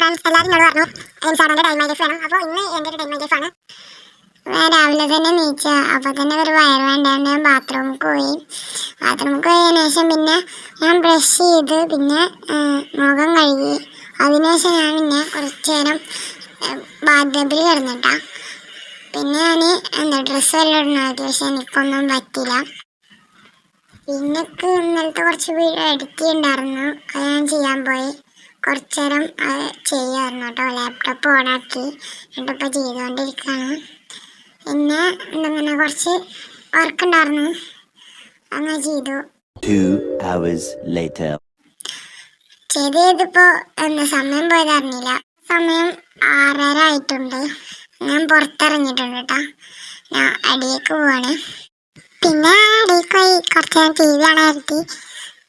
Friends എല്ലാവരും എന്നോട് പറഞ്ഞു ഇൻസ്റ്റാഗ്രാമിൻ്റെ ടൈം ലൈഫ് വേണം. അപ്പോൾ ഇന്ന് എൻ്റെ ഒരു ടൈം ലൈഫാണ്. രാവിലെ തന്നെ നീച്ച അപ്പോൾ തന്നെ ഒരു വയറ് വേണ്ടാണ്ട് ഞാൻ ബാത്റൂമിൽ പോയി. ബാത്റൂമിൽ പോയതിനു ശേഷം പിന്നെ ഞാൻ ബ്രഷ് ചെയ്ത് പിന്നെ മുഖം കഴുകി. അതിനുശേഷം ഞാൻ പിന്നെ കുറച്ച് നേരം ബാത്റൂമിൽ കിടന്നിട്ടാ. പിന്നെ ഞാൻ ഡ്രസ്സ് വല്ലതും ഇടണമാക്കി, പക്ഷെ എനിക്കൊന്നും പറ്റില്ല. പിന്നൊക്കെ ഇന്നലത്തെ കുറച്ച് വീഡിയോ എഡിറ്റ് ചെയ്യണ്ടായിരുന്നു, അത് ഞാൻ ചെയ്യാൻ പോയി. കുറച്ച് നേരം ചെയ്യായിരുന്നു കേട്ടോ. ലാപ്ടോപ്പ് ഓണാക്കി എന്നിട്ടിപ്പോൾ ചെയ്തുകൊണ്ടിരിക്കുകയാണ്. പിന്നെ എന്തെങ്ങനെ കുറച്ച് വർക്ക് ഉണ്ടായിരുന്നു, അങ്ങനെ ചെയ്തു. ചെയ്തിപ്പോൾ സമയം പോയതറിഞ്ഞില്ല. സമയം 6:30 ആയിട്ടുണ്ട്. ഞാൻ പുറത്തിറങ്ങിയിട്ടുണ്ട് കേട്ടോ. ഞാൻ അടിയേക്ക് പോവാണ്. പിന്നെ അടിയേക്ക് പോയി കുറച്ച് നേരം ടി വി കാണാതിരുത്തി.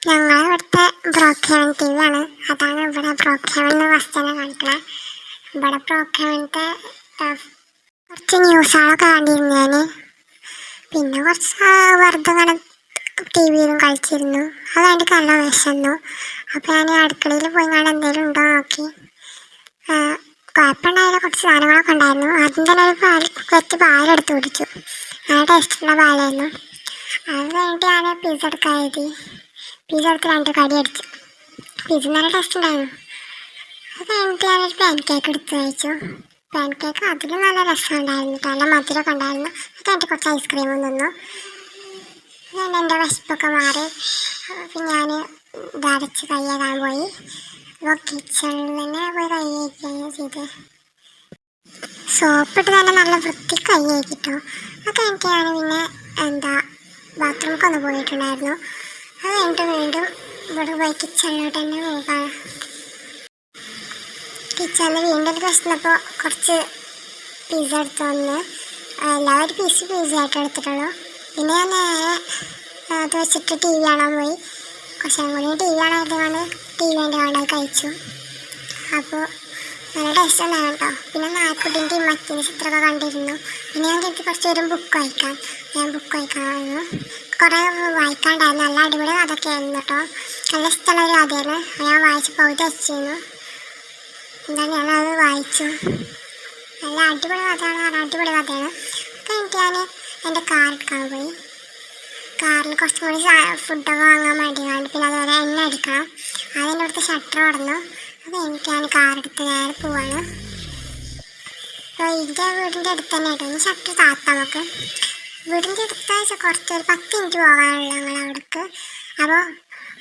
ഞങ്ങൾ ഇവിടുത്തെ ബ്രോക്കേവൻ ടി വി ആണ്. അതാണ് ഇവിടെ ബ്രോക്കേവൻ എന്ന് ഫസ്റ്റ് തന്നെ കാണിക്കണേ. ഇവിടെ ബ്രോക്കേവനത്തെ കുറച്ച് ന്യൂസുകളൊക്കെ കണ്ടിരുന്നു ഞാൻ. പിന്നെ കുറച്ച് വെറുതെ ഇങ്ങനെ ടി വിയിലും കളിച്ചിരുന്നു. അത് എനിക്ക് നല്ല വിശന്നു. അപ്പോൾ ഞാൻ അടുക്കളയിൽ പോയി ഞാൻ എന്തെങ്കിലും ഉണ്ടോ നോക്കി. കുഴപ്പമുണ്ടായാലും കുറച്ച് സാധനങ്ങളൊക്കെ ഉണ്ടായിരുന്നു. ആദ്യം തന്നെ ഒരു വെച്ച് പാലെടുത്ത് കുടിച്ചു. നല്ല ടേസ്റ്റുള്ള പാലായിരുന്നു. അത് കഴിഞ്ഞിട്ട് ഞാൻ പിസ്സ എടുക്കാൻ എഴുതി. പിസ്സ എടുത്ത് 2 കടി അടിച്ചു. പിസ്സ നല്ല ടേസ്റ്റ് ഉണ്ടായിരുന്നു. അത് കഴിഞ്ഞിട്ട് ഞാനൊരു പാൻ കേക്ക് എടുത്ത് കഴിച്ചു. പാൻ കേക്ക് അതിലും നല്ല രസമുണ്ടായിരുന്നു, നല്ല മധുരമൊക്കെ ഉണ്ടായിരുന്നു. അത് കഴിഞ്ഞിട്ട് കുറച്ച് ഐസ്ക്രീമും തന്നു. ഞാൻ എൻ്റെ വിശപ്പൊക്കെ മാറി. പിന്നെ ഞാൻ ഇതടച്ച് കൈ കഴുകാൻ പോയി. അപ്പോൾ കിച്ചണിൽ തന്നെ പോയി കൈ കഴുകുകയാണ് ചെയ്ത്. സോപ്പിട്ട് തന്നെ നല്ല വൃത്തി കൈ കഴുകിട്ടോ. അത് കഴിഞ്ഞിട്ട് ഞാൻ പിന്നെ ബാത്റൂമിലൊക്കെ പോയിട്ടുണ്ടായിരുന്നു. അത് കഴിഞ്ഞിട്ട് വീണ്ടും ഇവിടെ പോയി കിച്ചണിലോട്ട് തന്നെ പോകാം. കിച്ചണിൽ വീണ്ടും വിശന്നപ്പോൾ കുറച്ച് പിസ്സ എടുത്ത് വന്ന് എല്ലാവരും പീസ് ആയിട്ട് എടുത്തിട്ടുള്ളൂ. പിന്നെ ഞാൻ നേരെ അത് വെച്ചിട്ട് ടി വി കാണാൻ പോയി. കുറച്ചും കൂടി ടി വി കാണാൻ ടി വിൻ്റെ കാണാൻ കഴിച്ചു. അപ്പോൾ നല്ല ടേസ്റ്റ് ഉണ്ടായിരുന്നു കേട്ടോ. പിന്നെ നായ്ക്കുട്ടീൻ്റെ മറ്റേ ചിത്രമൊക്കെ കണ്ടിരുന്നു. പിന്നെ ഞാൻ കരുതി കുറച്ച് നേരം ബുക്ക് വായിക്കാൻ. ഞാൻ ബുക്ക് വായിക്കാമായിരുന്നു. കുറേ വായിക്കാണ്ടായിരുന്നു. നല്ല അടിപൊളി കഥയൊക്കെ ആയിരുന്നു കേട്ടോ. നല്ല ഇഷ്ടമുള്ള ഒരു കഥയാണ്. ഞാൻ വായിച്ച് പകുതി വെച്ചിരുന്നു. ഞാനത് വായിച്ചു. നല്ല അടിപൊളി കഥയാണ്, അടിപൊളി കഥയാണ്. കഴിഞ്ഞിട്ട് ഞാൻ എൻ്റെ കാർ എടുക്കാൻ പോയി. കാറിൽ കുറച്ചും കൂടി ഫുഡൊക്കെ വാങ്ങാൻ വേണ്ടിയാണ്. പിന്നെ അതുപോലെ എണ്ണ അടിക്കണം. അതിൻ്റെ അടുത്ത് ഷട്ടർ തുറന്നു. അത് കഴിഞ്ഞിട്ട് ഞാൻ കാറെടുത്ത് നേരെ പോവാണ്. അപ്പോൾ എൻ്റെ വീടിൻ്റെ അടുത്ത് തന്നെ ആയിട്ട് ഒന്ന് ഷട്ടർ താത്താം നമുക്ക്. വീടിൻ്റെ അടുത്ത് കുറച്ചൊരു 10 മിനിറ്റ് പോകാനുള്ള ഞങ്ങൾ അവിടേക്ക്. അപ്പോൾ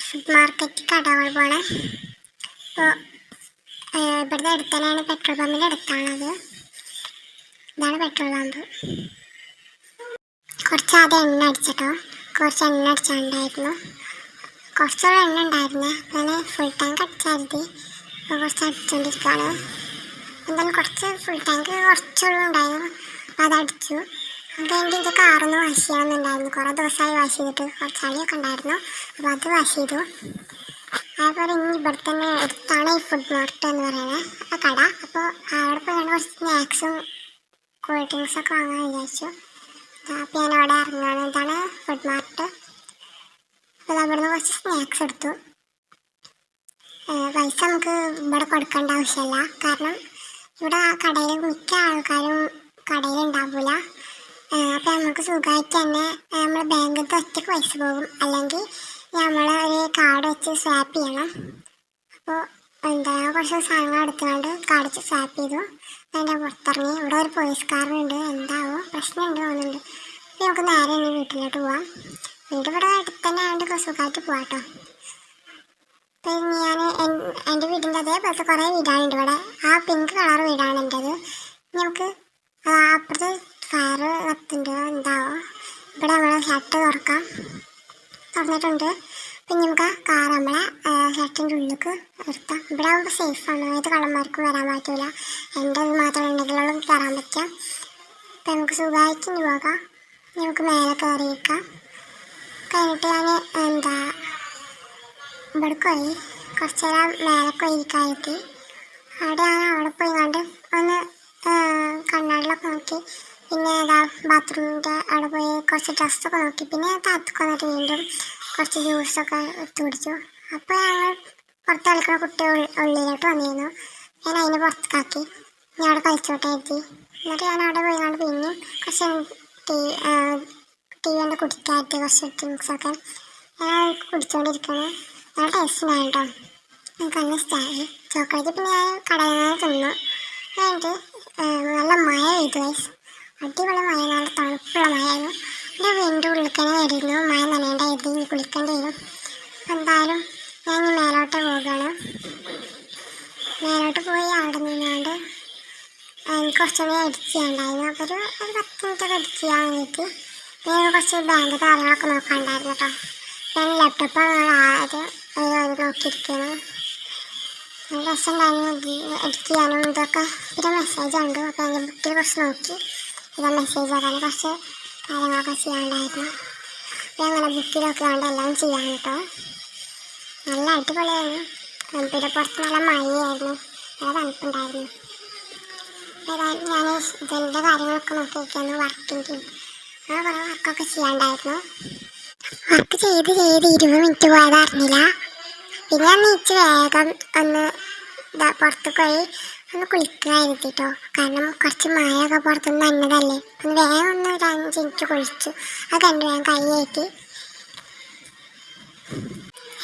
ഫുഡ് മാർക്കറ്റ് കടകൾ പോലെ. അപ്പോൾ ഇവിടുത്തെ അടുത്ത് തന്നെയാണ്, പെട്രോൾ പമ്പിൻ്റെ അടുത്താണത്. ഇതാണ് പെട്രോൾ പമ്പ്. കുറച്ച് ആദ്യം എണ്ണ അടിച്ചിട്ടോ. കുറച്ച് എണ്ണ അടിച്ചിട്ടുണ്ടായിരുന്നു. കുറച്ചുകൂടെ എണ്ണ ഉണ്ടായിരുന്നേ. അങ്ങനെ ഫുൾ ടാങ്ക് അടിച്ചായിരുന്നു. കുറച്ച് അടിച്ചുകൊണ്ടിരിക്കുകയാണ്. എന്തായാലും കുറച്ച് ഫുൾ ടാങ്ക് കുറച്ചുകൂടെ ഉണ്ടായിരുന്നു. അപ്പോൾ അതടിച്ചു. അത് കഴിഞ്ഞിട്ട് എൻ്റെ കാറൊന്ന് വാഷ് ചെയ്യാമെന്നുണ്ടായിരുന്നു. കുറേ ദിവസമായി വാഷ് ചെയ്തിട്ട് കുറച്ച് ചളിയൊക്കെ ഉണ്ടായിരുന്നു. അപ്പോൾ അത് വാഷ് ചെയ്തു. അതേപോലെ ഇനി ഇവിടെ തന്നെ അടുത്താണ് ഈ ഫുഡ് മാർട്ട് എന്ന് പറയുന്നത് ആ കട. അപ്പോൾ അവിടെ പോയി കുറച്ച് സ്നാക്സും കൂൾ ഡ്രിങ്ക്സൊക്കെ വാങ്ങാൻ വിചാരിച്ചു. അപ്പോൾ ഞാൻ അവിടെ ഇറങ്ങുകയാണ്. ഇതാണ് ഫുഡ് മാർട്ട്. അപ്പോൾ അവിടെ നിന്ന് കുറച്ച് സ്നാക്സ് എടുത്തു. പൈസ നമുക്ക് ഇവിടെ കൊടുക്കേണ്ട ആവശ്യമില്ല. കാരണം ഇവിടെ ആ കടയിൽ മിക്ക ആൾക്കാരും കടയിലുണ്ടാവില്ല. അപ്പോൾ നമുക്ക് സുഖമായിട്ട് തന്നെ നമ്മൾ ബാങ്കിലത്തെ ഒറ്റയ്ക്ക് പൈസ പോകും. അല്ലെങ്കിൽ നമ്മൾ ഒരു കാർഡ് വെച്ച് സ്വാപ്പ് ചെയ്യണം. അപ്പോൾ കുറച്ച് സാധനങ്ങൾ എടുത്തുകൊണ്ട് കാർഡ് വെച്ച് സ്വാപ്പ് ചെയ്തു. അതിൻ്റെ പുറത്തിറങ്ങി. ഇവിടെ ഒരു പോലീസുകാരനുണ്ട്. എന്താവോ പ്രശ്നമുണ്ട് തോന്നുന്നുണ്ട്. അപ്പോൾ നമുക്ക് നേരെ ഇനി വീട്ടിലോട്ട് പോവാം. വീട് ഇവിടെ അടുത്ത് തന്നെ ആയതുകൊണ്ട് സുഖമായിട്ട് പോവാം കേട്ടോ. അപ്പോൾ ഞാൻ എൻ്റെ വീടിൻ്റെ അതേപോലത്തെ കുറേ വീടാണുണ്ട് ഇവിടെ. ആ പിങ്ക് കളർ വീടാണ് എൻ്റേത്. നമുക്ക് അപ്പുറത്ത് ഫയർ കത്തുണ്ട്. എന്താവോ ഇവിടെ നമ്മൾ ഷർട്ട് തുറന്നിട്ടുണ്ട്. പിന്നെ നമുക്ക് കാർ നമ്മളെ ഷർട്ടിൻ്റെ ഉള്ളിലേക്ക് നിർത്താം. ഇവിടെ ആകുമ്പോൾ സേഫാണ്. ഏത് കള്ളന്മാർക്കും വരാൻ പറ്റില്ല. എൻ്റെ അത് മാത്രം ഉണ്ടെങ്കിലുള്ള കയറാൻ പറ്റുക. അപ്പം നമുക്ക് സുഖമായിട്ട് ഇനി പോകാം. നമുക്ക് മേലെ കയറിയിരിക്കാം. കഴിഞ്ഞിട്ട് ഞാൻ ഇവിടെ പോയി കുറച്ച് നേരം മേലെ പോയിരിക്കാനെത്തി. അവിടെ പോയി കണ്ട് ഒന്ന് കണ്ണാടിലൊക്കെ നോക്കി. പിന്നെ ബാത്റൂമിൻ്റെ അവിടെ പോയി കുറച്ച് ഡ്രസ്സൊക്കെ നോക്കി. പിന്നെ താഴത്തേക്ക് വന്നിട്ട് വീണ്ടും കുറച്ച് ജ്യൂസൊക്കെ എടുത്ത് കുടിച്ചു. അപ്പോൾ ഞങ്ങൾ പുറത്ത് കളിക്കുന്ന കുട്ടി ഉള്ളിലോട്ട് വന്നിരുന്നു. ഞാൻ അതിനെ പുറത്തേക്കാക്കി. ഞാൻ അവിടെ കളിച്ചോട്ടെ എത്തി. എന്നിട്ട് ഞാൻ അവിടെ പോയിക്കൊണ്ട് പിന്നെ കുറച്ച് ടീ കൊണ്ട് കുടിക്കാറ്റ് കുറച്ച് ഡ്രിങ്ക്സൊക്കെ ഞാൻ കുടിച്ചുകൊണ്ടിരിക്കണം. നല്ല ടേസ്റ്റ് ഉണ്ടായിരുന്നു കേട്ടോ. എനിക്ക് നല്ല ഇഷ്ടമായി. ചോക്ലേറ്റ് പിന്നെ ഞാൻ കടയിൽ നിന്ന് തിന്നു. എന്നിട്ട് നല്ല മഴ പെയ്തു ഗൈസ്. അടിപൊളി മഴ, നല്ല തണുപ്പുള്ള മഴയായിരുന്നു. എൻ്റെ വീടിൻ്റെ ഉള്ളിൽ തന്നെ വരുന്നു. മഴ നനയേണ്ടായിരുന്നു, ഇനി കുളിക്കേണ്ടി വരും. അപ്പം എന്തായാലും ഞാൻ ഇനി മേലോട്ട് പോവുകയാണ്. മേലോട്ട് പോയി അവിടെ നിന്നാണ്ട് എനിക്ക് കുറച്ചുകൂടി എഡിറ്റ് ചെയ്യാനുണ്ടായിരുന്നു. അപ്പോൾ ഒരു 10 മിനിറ്റൊക്കെ എഡിറ്റ് ചെയ്യാൻ വേണ്ടിയിട്ട് ഞാൻ കുറച്ച് ബാങ്ക് കാര്യങ്ങളൊക്കെ നോക്കാനുണ്ടായിരുന്നു കേട്ടോ. ഞാൻ ലാപ്ടോപ്പാണ് ആദ്യം നോക്കിയിരിക്കുകയാണ്. നല്ല രസമുണ്ടായിരുന്നു എഡിറ്റ് ചെയ്യാനും ഇതൊക്കെ. പിന്നെ മെസ്സേജ് ഉണ്ട്. അപ്പോൾ എൻ്റെ ബുക്കിൽ കുറച്ച് നോക്കി ഇതാ മെസ്സേജ് ആക്കാൻ കുറച്ച് കാര്യങ്ങളൊക്കെ ചെയ്യാനുണ്ടായിരുന്നു. അപ്പോൾ അങ്ങനെ ബുക്കിലൊക്കെ കൊണ്ട് എല്ലാം ചെയ്യാൻ കേട്ടോ. നല്ല അടിപൊളിയായിരുന്നു. പിന്നെ പുറത്ത് നല്ല മഴയായിരുന്നു, നല്ല തണുപ്പുണ്ടായിരുന്നു. ഏതായാലും ഞാൻ ഇതിൻ്റെ കാര്യങ്ങളൊക്കെ നോക്കി വയ്ക്കായിരുന്നു. വർക്കിൻ്റെയും അങ്ങനെ കുറേ വർക്കൊക്കെ ചെയ്യാനുണ്ടായിരുന്നു. വർക്ക് ചെയ്ത് 20 മിനിറ്റ് പോയത് അറിഞ്ഞില്ല. പിന്നെ ഞാൻ നീച്ച് വേഗം ഒന്ന് പുറത്ത് പോയി ഒന്ന് കുളിക്കാതിരുത്തി കേട്ടോ. കാരണം കുറച്ച് മഴയൊക്കെ പുറത്തുനിന്ന് നന്നതല്ലേ. ഒന്ന് വേഗം ഒന്ന് ഒരു 5 മിനിറ്റ് കുളിച്ചു. അത് കണ്ടു ഞാൻ കൈ കയറ്റി.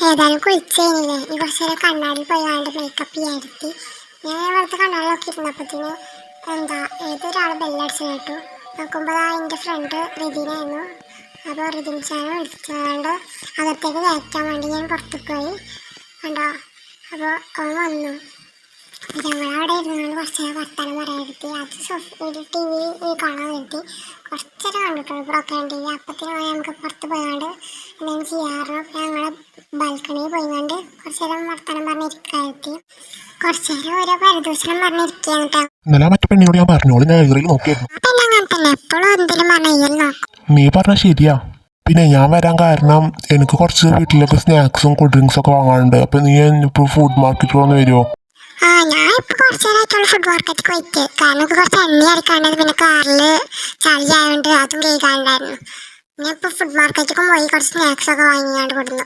ഏതായാലും കുളിച്ച് കഴിഞ്ഞില്ലേ, ഈ കുറച്ച് നേരം കണ്ണാടി പോയി കണ്ട് മേക്കപ്പ് ചെയ്യാതിരുത്തി. ഞാൻ ഇവിടുത്തെ കണ്ണാടി നോക്കിയിരുന്നപ്പോഴത്തേന് ഏതൊരാൾ ബെല്ലടിച്ച് കേട്ടു. നോക്കുമ്പോൾ എൻ്റെ ഫ്രണ്ട് റിതിനായിരുന്നു. അപ്പോൾ റിതിൻ ചാനൽ വിളിച്ചുകൊണ്ട് അകത്തേക്ക് കയറ്റാൻ വേണ്ടി ഞാൻ പുറത്തേക്ക് പോയി കണ്ടോ. അപ്പോൾ അവൻ വന്നു. ഞങ്ങളവിടെ ഇരുന്നാണ് കുറച്ച് നേരം വർത്തമാനം പറയാതിരുത്തി. അത് ടി വി കാണാൻ വേണ്ടി കുറച്ചേരം കണ്ടിട്ടുള്ളൂ, ബ്രോക്കൺ ടി വി. അപ്പത്തിന് നമുക്ക് പുറത്ത് പോയാണ്ട് എന്തെങ്കിലും ചെയ്യാറുണ്ട്. അപ്പോൾ ഞങ്ങൾ ബാൽക്കണിയിൽ പോയിക്കൊണ്ട് കുറച്ച് നേരം വർത്തമാനം പറഞ്ഞിരിക്കാതിരുത്തി. കുറച്ച് നേരം ഓരോ പരിദൂഷണം പറഞ്ഞിരിക്കുകയാണ് കേട്ടോ. മറ്റേ പെണ്ണിനോട് ഞാൻ പറഞ്ഞോളൂ, ഞാൻ എതിരിൽ നോക്കിയായിരുന്നു. പിന്നെ അങ്ങനെ തന്നെ എപ്പോഴും എന്തെങ്കിലും പറഞ്ഞാൽ നോക്കും. നീ പറഞ്ഞ ശരിയാ. പിന്നെ ഞാൻ വരാൻ കാരണം എനിക്ക് കുറച്ച് വീട്ടിലൊക്കെ സ്നാക്സും കൂൾ ഡ്രിങ്ക്സും ഒക്കെ വാങ്ങാനുണ്ട്. അപ്പോൾ നീ ഇപ്പോൾ ഫുഡ് മാർക്കറ്റിൽ വന്ന് വരുമോ? ഞാൻ ഇപ്പോൾ കുറച്ച് നേരമായിട്ടുള്ള ഫുഡ് മാർക്കറ്റിൽ പോയിട്ട്. കാരണം കുറച്ച് എണ്ണ അടിക്കാണ്ടത്, പിന്നെ കാറിൽ ചാർജ് ആയതുകൊണ്ട് അതും കേൾക്കാനുണ്ടായിരുന്നു. ഞാൻ ഇപ്പോൾ ഫുഡ് മാർക്കറ്റിലും പോയി കുറച്ച് സ്നാക്സൊക്കെ വാങ്ങിയാണ്ട് കൊടുന്നു.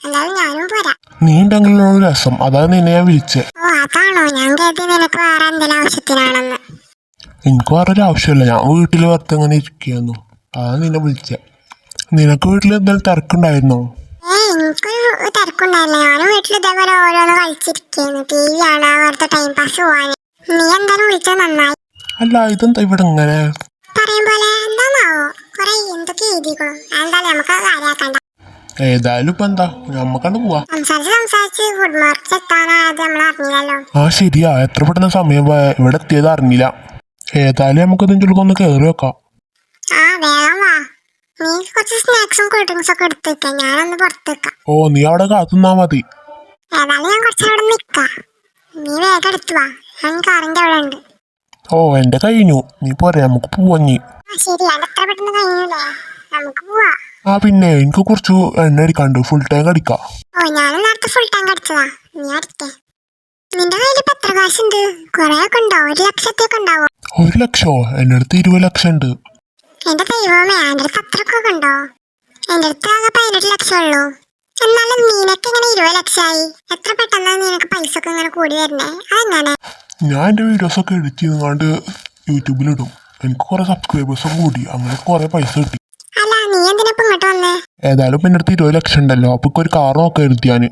എന്തായാലും ഞാനും പോരാ. നീ ഉണ്ടെങ്കിലുള്ള രസം, അതാണ് നിന്നെ ഞാൻ വിളിച്ചത്. ഓ അതാണോ? ഞാൻ കരുതി നിനക്ക് വേറെ എന്തെങ്കിലും ആവശ്യത്തിനാണെന്ന്. എനിക്ക് വേറൊരു ആവശ്യമില്ല, ഞാൻ വീട്ടിൽ വെറുതെ അങ്ങനെ ഇരിക്കുകയായിരുന്നു, അതാണ് നിന്നെ വിളിച്ചത്. നിനക്ക് വീട്ടിൽ എന്തെങ്കിലും തിരക്കുണ്ടായിരുന്നോ? എനിക്കൊരു തിരക്കുണ്ടായില്ല. ഞാനും വീട്ടിൽ ഇതേപോലെ ഓരോന്ന് കളിച്ചിരിക്കുന്നു. ടി വി ആണ് വെറുതെ ടൈം പാസ് പോവാൻ. നീ എന്തായാലും വിളിച്ചത് നന്നായി. അല്ല, ഇതെന്താ ഇവിടെ ഇങ്ങനെ പറയും പോലെ? എന്താണാവോ കുറെ എന്തൊക്കെ എഴുതിക്കണു. എന്തായാലും നമുക്ക് കാര്യമാക്കണ്ട. ഏതായാലും ഇപ്പം എന്താ, നമ്മക്കണ്ട് പോവാ. സംസാരിച്ച് ഫുഡ് മാർക്കറ്റ് എത്താനായത് നമ്മൾ അറിഞ്ഞില്ലല്ലോ. ആ ശരിയാ, എത്ര പെട്ടെന്ന് സമയം ഇവിടെ എത്തിയത് അറിഞ്ഞില്ല. ഏതായാലും നമുക്ക് ഇതിൻ്റെ ഒന്ന് കയറി വെക്കാം. ആ വേഗം വാ. നീ കുറച്ച് സ്നാക്സും കൂൾ ഡ്രിങ്ക്സും ഒക്കെ എടുത്ത് വെക്കാം, ഞാനൊന്ന് പുറത്ത് വെക്കാം. ഓ, നീ അവിടെ കാത്തുനിന്നാ മതി. ഏതായാലും ഞാൻ കുറച്ചവിടെ നിൽക്കാം. നീ വേഗം എടുത്തു വാ, ഞാൻ കാറിൻ്റെ അവിടെ ഉണ്ട്. ഓ, എൻ്റെ കഴിഞ്ഞു, നീ പോരെ, നമുക്ക് പോവാഞ്ഞി. ശരി, അതെത്ര പെട്ടെന്ന് കഴിഞ്ഞൂലേ, നമുക്ക് പോവാ. ആ പിന്നെ എനിക്ക് കുറച്ച് എണ്ണ അടിക്കാണ്ട്, ഫുൾ ടാങ്ക് അടിക്കാം. ഓ, ഞാനും നേരത്തെ ഫുൾ ടാങ്ക് അടിച്ചതാ, നീ അടിക്കേ. നിന്റെ കയ്യിൽ ഇപ്പൊ എത്ര കാശുണ്ട്? കൊറേ ഒക്കെ ഉണ്ടോ? 1 ലക്ഷത്തൊക്കെ ഉണ്ടാവോ? 1 ലക്ഷോ? എൻ്റെ അടുത്ത് 20 ലക്ഷം ഉണ്ട്. എന്റെ ദൈവമേ, എൻ്റെ അടുത്ത് അത്രക്കൊക്കെ ഉണ്ടോ? എൻ്റെ അടുത്ത് ആകെ 18 ലക്ഷം ഉള്ളൂ. എന്നാലും നിനക്ക് ഇങ്ങനെ 20 ലക്ഷമായി? എത്ര പെട്ടെന്നാണ് നിനക്ക് പൈസ ഒക്കെ ഇങ്ങനെ കൂടി വരുന്നേ? അതെങ്ങനെ? ഞാൻ എൻ്റെ വീഡിയോസൊക്കെ എഡിറ്റ് ചെയ്തുകൊണ്ട് യൂട്യൂബിലിടും. എനിക്ക് കുറെ സബ്സ്ക്രൈബേഴ്സൊക്കെ കൂടി, അങ്ങനെ കുറെ പൈസ കിട്ടി. അല്ല, നീ എന്തിനാ ഇങ്ങോട്ട് വന്നേ? ഏതായാലും എൻ്റെ അടുത്ത് 20 ലക്ഷം ഉണ്ടല്ലോ, അപ്പൊ ഒരു കാർ നോക്കാൻ എഴുതിയാൻ.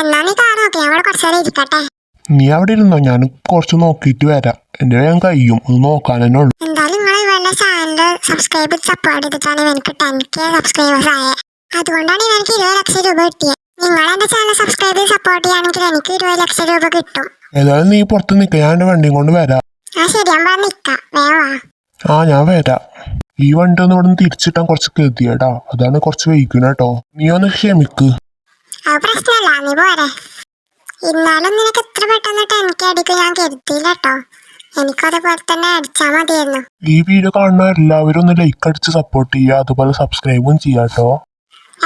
എന്നാ നീ കാർ നോക്കി, ഞാൻ അവിടെ കുറച്ച് നേരം ഇരിക്കട്ടെ. നീ അവിടെ ഇരുന്നോ, ഞാൻ കുറച്ച് നോക്കിയിട്ട് വരാം. എൻ്റെ ഞാൻ കഴിയും, ഒന്ന് നോക്കാൻ തന്നെ ഉള്ളൂ. എന്തായാലും നിങ്ങൾ ഇവരുടെ ചാനൽ സബ്സ്ക്രൈബ് ചെയ്ത് സപ്പോർട്ട് ചെയ്തിട്ടാണ് എനിക്ക് 10K സബ്സ്ക്രൈബേഴ്സ് ആയത്. അതുകൊണ്ടാണ് എനിക്ക് 20 ലക്ഷം രൂപ കിട്ടിയത്. നിങ്ങൾ എൻ്റെ ചാനൽ സബ്സ്ക്രൈബ് ചെയ്ത് സപ്പോർട്ട് ചെയ്യുകയാണെങ്കിൽ എനിക്ക് 20 ലക്ഷം രൂപ കിട്ടും. ഏതായാലും നീ പുറത്ത് നിൽക്കുക, ഞാൻ എൻ്റെ വണ്ടിയും കൊണ്ട് വരാം. ആ ശരി, ഞാൻ പറഞ്ഞ് നിൽക്കാം, വേഗം വാ. ആ ഞാൻ വരാം. ഈ വണ്ടി ഒന്ന് ഇവിടെ നിന്ന് തിരിച്ചിട്ടാൻ കുറച്ച് കരുതിയേട്ടാ, അതാണ് കുറച്ച് വൈകുന്നത് കേട്ടോ, നീ ഒന്ന് ക്ഷമിക്ക്. അത് പ്രശ്നമല്ല, നീ പോരെ. ഇന്നാലും നിനക്ക് എത്ര പെട്ടെന്ന് 10K അടിക്കും ഞാൻ കരുതിയില്ല കേട്ടോ. എനിക്കതുപോലെ തന്നെ അടിച്ചാൽ മതിയായിരുന്നു. ഈ വീഡിയോ കാണുന്ന എല്ലാവരും ഒന്ന് ലൈക്ക് അടിച്ച് സപ്പോർട്ട് ചെയ്യുക, അതുപോലെ സബ്സ്ക്രൈബും ചെയ്യാം കേട്ടോ.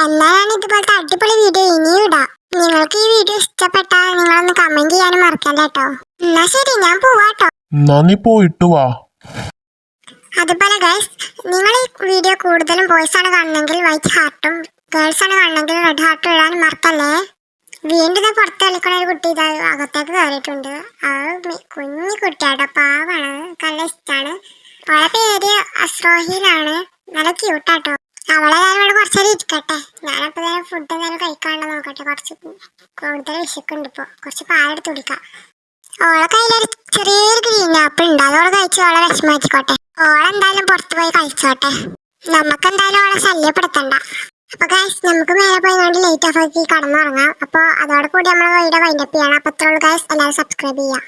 എന്നാൽ ഞാൻ ഇതുപോലത്തെ അടിപൊളി വീഡിയോ ഇനിയും ഇടാം. നിങ്ങൾക്ക് ഈ വീഡിയോ ഇഷ്ടപ്പെട്ടാൽ നിങ്ങളൊന്ന് കമന്റ് ചെയ്യാനും മറക്കണ്ട കേട്ടോ. എന്നാ ശരി, ഞാൻ പോവാട്ടോ. എന്നാ നീ പോയിട്ട് വാ. അതുപോലെ ഗൈസ്, നിങ്ങൾ ഈ വീഡിയോ കൂടുതലും ബോയ്സ് ആണ് കാണുന്നെങ്കിൽ വൈറ്റ് ഹാർട്ടും, ഗേൾസ് ആണ് കാണുന്നെങ്കിൽ റെഡ് ഹാർട്ടും ഇടാൻ മറക്കല്ലേ. വീണ്ടും ഞാൻ പുറത്ത് കളിക്കണ ഒരു കുട്ടി ഇതാ അകത്തേക്ക് കയറിയിട്ടുണ്ട്. കുഞ്ഞു കുട്ടിയാട്ടോ, പാവാണ്, നല്ല ഇഷ്ടമാണ്. അവളെ പേര് അസ്രോഹിലാണ്, നല്ല ക്യൂട്ടാട്ടോ. അവളെ ഞാൻ ഇവിടെ കുറച്ചേരം ഇരിക്കട്ടെ. ഞാനപ്പോൾ തന്നെ ഫുഡ് എന്തായാലും കഴിക്കാണ്ട് നോക്കട്ടെ. കുറച്ച് കൂടുതൽ വിശക്കുണ്ട്. ഇപ്പോൾ കുറച്ച് പാലെടുത്ത് കുടിക്കാം. ഓളെ കയ്യിലൊരു ചെറിയൊരു ഗ്രീൻ ആപ്പിൾ ഉണ്ട്, അതോളെ കഴിച്ച് ഓളെ വിഷമാറ്റിക്കോട്ടെ. ഓളെന്തായാലും പുറത്ത് പോയി കഴിച്ചോട്ടെ, നമുക്കെന്തായാലും ഓളെ ശല്യപ്പെടുത്തണ്ട. അപ്പൊ ഗൈസ്, നമുക്ക് മേലെ പോയി കൊണ്ട് ലൈറ്റ് ഓഫ് ആക്കി കടന്നുറങ്ങാം. അപ്പോൾ അതോടെ കൂടി നമ്മൾ വീഡിയോ വൈൻഡപ്പ് ചെയ്യണം. അപ്പോൾ അത്രയുള്ളൂ ഗൈസ്, എല്ലാവരും സബ്സ്ക്രൈബ് ചെയ്യാം.